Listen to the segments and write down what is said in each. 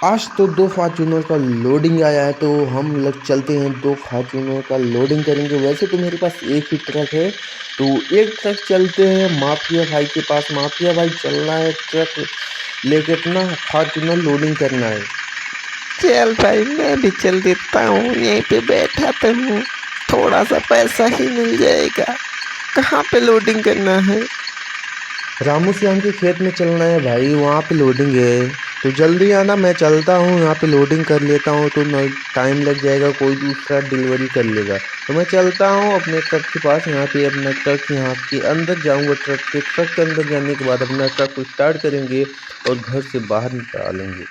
आज तो दो फॉर्च्यूनर का लोडिंग आया है, तो हम लोग चलते हैं दो फॉर्च्यूनर का लोडिंग करेंगे। वैसे तो मेरे पास एक ही ट्रक है, तो एक ट्रक चलते हैं माफिया भाई के पास। माफिया भाई चलना है ट्रक लेके, अपना फॉर्च्यूनर लोडिंग करना है। चल भाई मैं भी चल देता हूँ, यहीं पे बैठा तो हूँ, थोड़ा सा पैसा ही मिल जाएगा। कहाँ पे लोडिंग करना है? रामू श्याम के खेत में चलना है भाई, वहाँ पे लोडिंग है। तो जल्दी आना, मैं चलता हूँ यहाँ पे लोडिंग कर लेता हूँ, तो न टाइम लग जाएगा, कोई दूसरा डिलीवरी कर लेगा। तो मैं चलता हूँ अपने ट्रक के पास। यहाँ पे अपना ट्रक, यहाँ के अंदर जाऊँगा, ट्रक के अंदर जाने के बाद अपना ट्रक को स्टार्ट करेंगे और घर से बाहर निकालेंगे।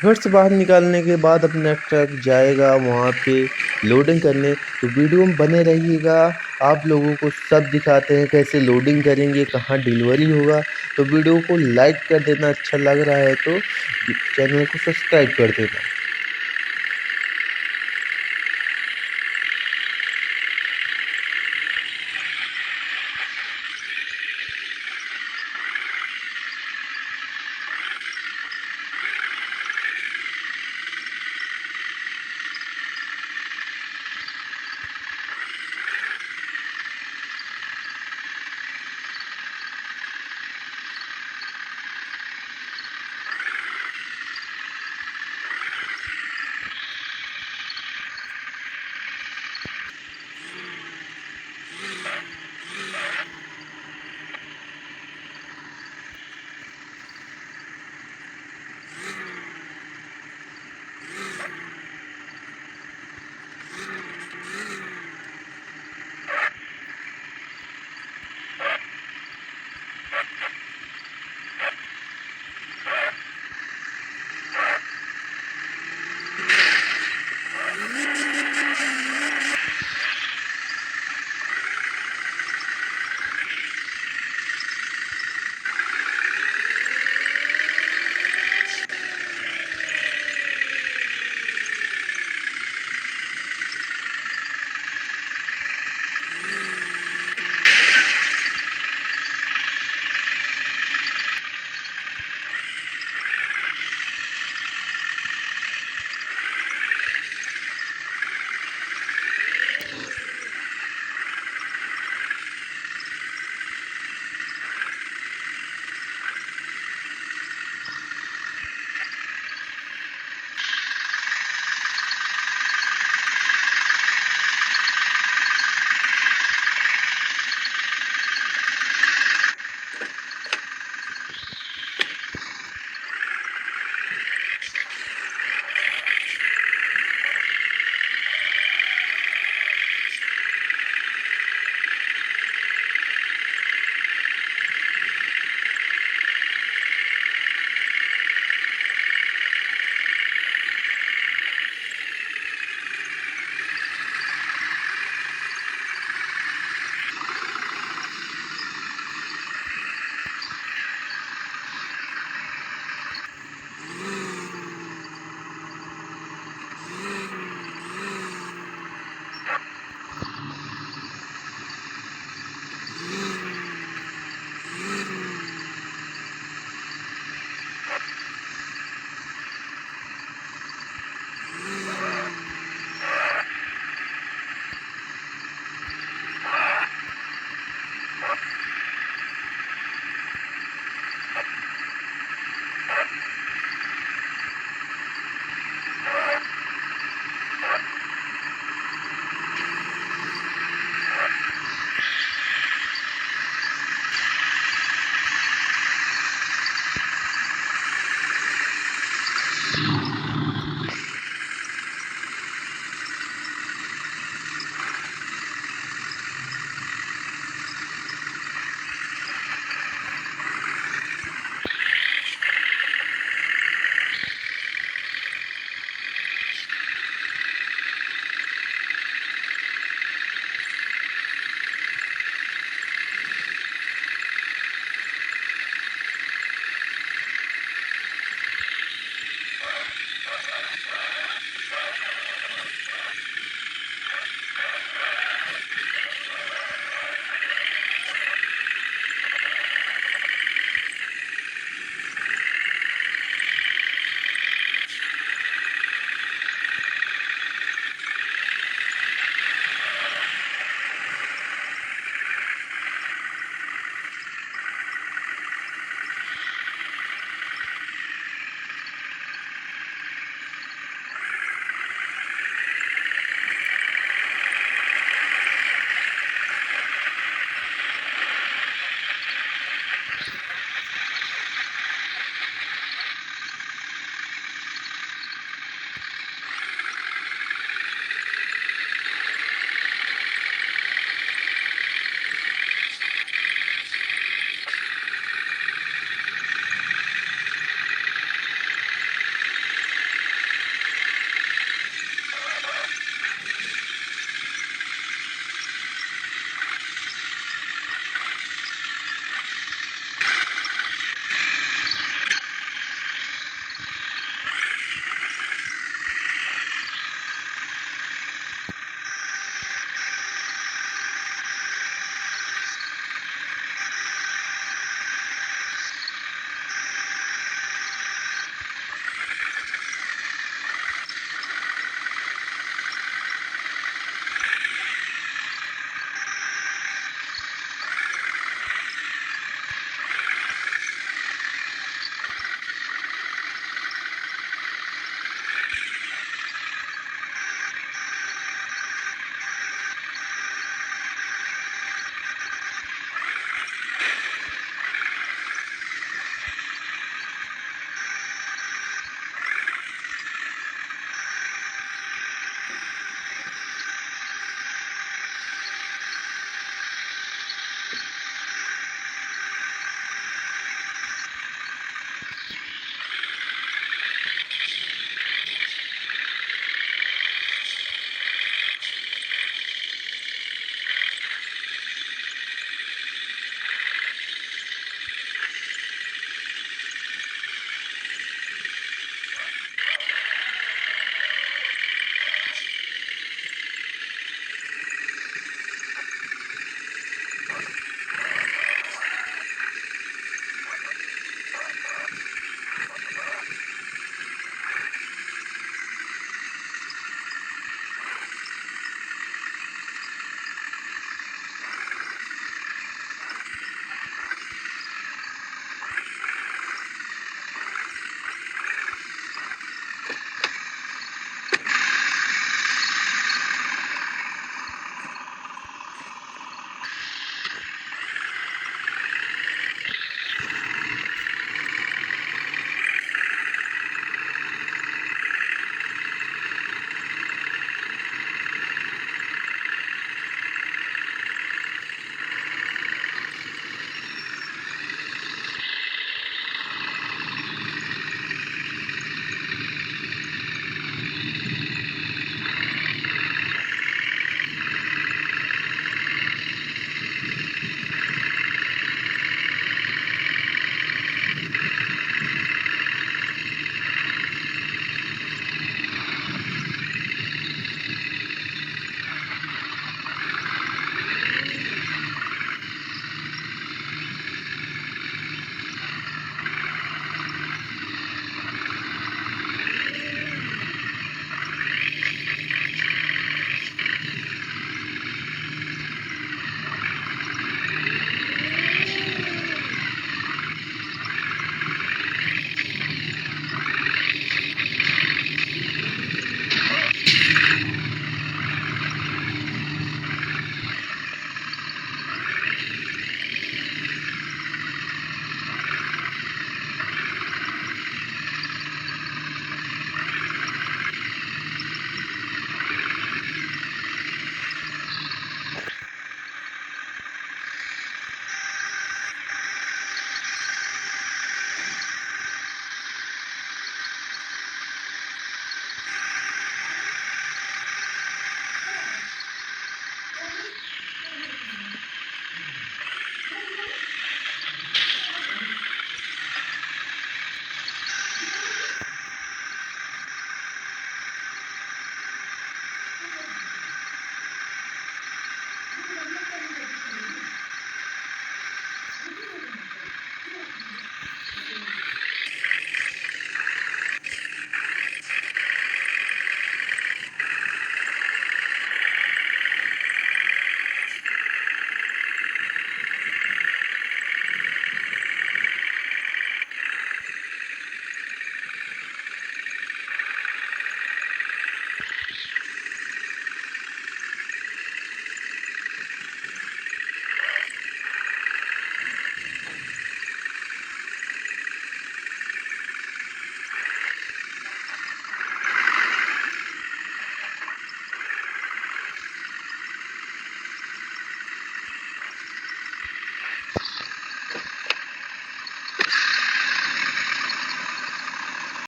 घर से बाहर निकालने के बाद अपना ट्रक जाएगा वहाँ पे लोडिंग करने। तो वीडियो में बने रहिएगा, आप लोगों को सब दिखाते हैं कैसे लोडिंग करेंगे, कहाँ डिलीवरी होगा। तो वीडियो को लाइक कर देना, अच्छा लग रहा है तो चैनल को सब्सक्राइब कर देना।